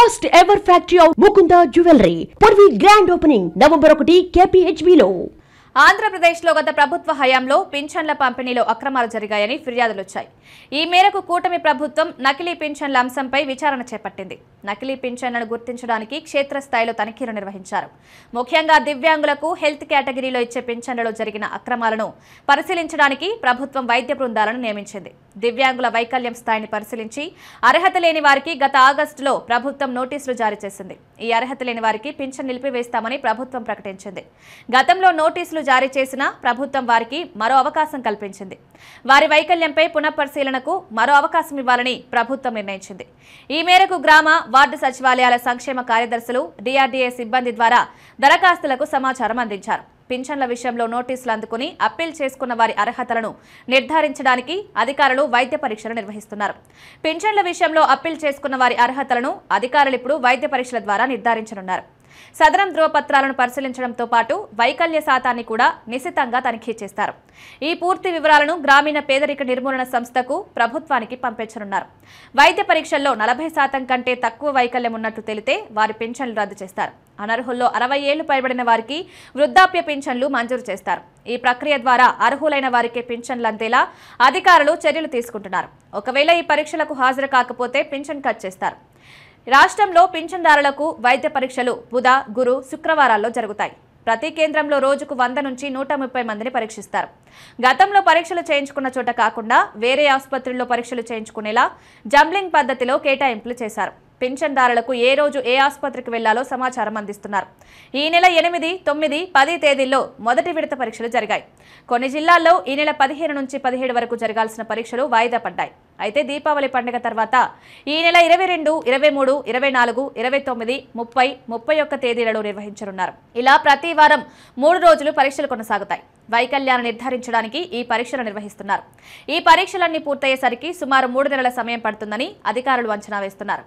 First ever factory of Mukunda Jewelry. Purvi grand opening November 1 KPHB లో. ఆంధ్రప్రదేశ్లో గత ప్రభుత్వ హయాంలో పింఛన్ల పంపిణీలో అక్రమాలు జరిగాయని ఫిర్యాదులు వచ్చాయి. ఈ మేరకు కూటమి ప్రభుత్వం నకిలీ పింఛన్ల అంశంపై విచారణ చేపట్టింది. నకిలీ పింఛన్లను గుర్తించడానికి క్షేత్రస్థాయిలో తనిఖీలు నిర్వహించారు. ముఖ్యంగా దివ్యాంగులకు హెల్త్ కేటగిరీలో ఇచ్చే పింఛన్లలో జరిగిన అక్రమాలను పరిశీలించడానికి ప్రభుత్వం వైద్య బృందాలను నియమించింది. దివ్యాంగుల వైకల్యం స్థాయిని పరిశీలించి అర్హత లేని వారికి గత ఆగస్టులో ప్రభుత్వం నోటీసులు జారీ చేసింది. ఈ అర్హత లేని వారికి పింఛన్ నిలిపివేస్తామని ప్రభుత్వం ప్రకటించింది. గతంలో నోటీసులు జారీ చేసిన ప్రభుత్వం వారికి మరో అవకాశం కల్పించింది. వారి వైకల్యంపై పునఃపరిశీలనకు మరో అవకాశం ఇవ్వాలని ప్రభుత్వం నిర్ణయించింది. ఈ మేరకు గ్రామ, వార్డు సచివాలయాల సంక్షేమ కార్యదర్శులు డిఆర్డీఏ సిబ్బంది ద్వారా దరఖాస్తులకు సమాచారం అందించారు. పింఛన్ల విషయంలో నోటీసులు అందుకుని అప్పీల్ చేసుకున్న వారి అర్హతలను నిర్ధారించడానికి అధికారులు వైద్య పరీక్షలు నిర్వహిస్తున్నారు. పింఛన్ల విషయంలో అప్పీల్ చేసుకున్న వారి అర్హతలను అధికారులు ఇప్పుడు వైద్య పరీక్షల ద్వారా నిర్ధారించనున్నారు. సదరం ధృవపత్రాలను పరిశీలించడంతో పాటు వైకల్య శాతాన్ని కూడా నిశితంగా తనిఖీ చేస్తారు. ఈ పూర్తి వివరాలను గ్రామీణ పేదరిక నిర్మూలన సంస్థకు ప్రభుత్వానికి పంపించనున్నారు. వైద్య పరీక్షల్లో 40% కంటే తక్కువ వైకల్యం ఉన్నట్లు తెలితే వారి పింఛన్లు రద్దు చేస్తారు. అనర్హుల్లో 60 ఏళ్లు పైబడిన వారికి వృద్ధాప్య పింఛన్లు మంజూరు చేస్తారు. ఈ ప్రక్రియ ద్వారా అర్హులైన వారికి పింఛన్లు అందేలా అధికారులు చర్యలు తీసుకుంటున్నారు. ఒకవేళ ఈ పరీక్షలకు హాజరు కాకపోతే పింఛన్ కట్ చేస్తారు. రాష్ట్రంలో పింఛన్దారులకు వైద్య పరీక్షలు బుధ, గురు, శుక్రవారాల్లో జరుగుతాయి. ప్రతి కేంద్రంలో రోజుకు 100 నుంచి 130 మందిని పరీక్షిస్తారు. గతంలో పరీక్షలు చేయించుకున్న చోట కాకుండా వేరే ఆసుపత్రుల్లో పరీక్షలు చేయించుకునేలా జంబ్లింగ్ పద్ధతిలో కేటాయింపులు చేశారు. పింఛన్దారులకు ఏ రోజు ఏ ఆసుపత్రికి వెళ్లాలో సమాచారం అందిస్తున్నారు. ఈ నెల 8, 9, 10 తేదీల్లో మొదటి విడత పరీక్షలు జరిగాయి. కొన్ని జిల్లాల్లో ఈ నెల 15 నుంచి 17 వరకు జరగాల్సిన పరీక్షలు వాయిదా పడ్డాయి. అయితే దీపావళి పండుగ తర్వాత ఈ నెల 22, 23, 24, 29, 30, 31 తేదీలలో నిర్వహించనున్నారు. ఇలా ప్రతి వారం 3 రోజులు పరీక్షలు కొనసాగుతాయి. వైకల్యాన్ని నిర్ధారించడానికి ఈ పరీక్షలు నిర్వహిస్తున్నారు. ఈ పరీక్షలన్నీ పూర్తయ్యేసరికి సుమారు 3 నెలల సమయం పడుతుందని అధికారులు అంచనా వేస్తున్నారు.